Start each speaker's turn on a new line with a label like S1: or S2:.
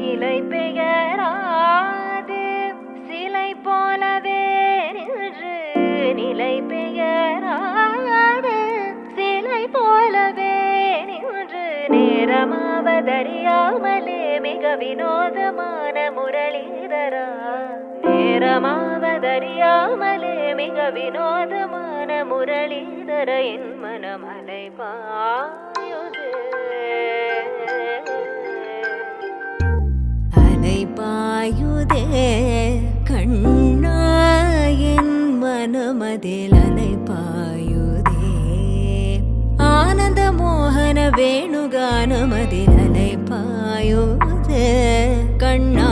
S1: நிலை பெயராது சிலை போலவே நின்று நிலை பெயராது சிலை போலவே நின்று நேரமாவதறியாமலே மிக வினோதமான முரளிதரா நேரமாவதறியாமலே மிக வினோதமான முரளிதர என் மனமலை பாயுதே அலை பாயுதே கண்ணா என் மனமதில் அலை பாயுதே ஆனந்த மோகன வேணுகானமதில் அலை பாயுதே கண்ணா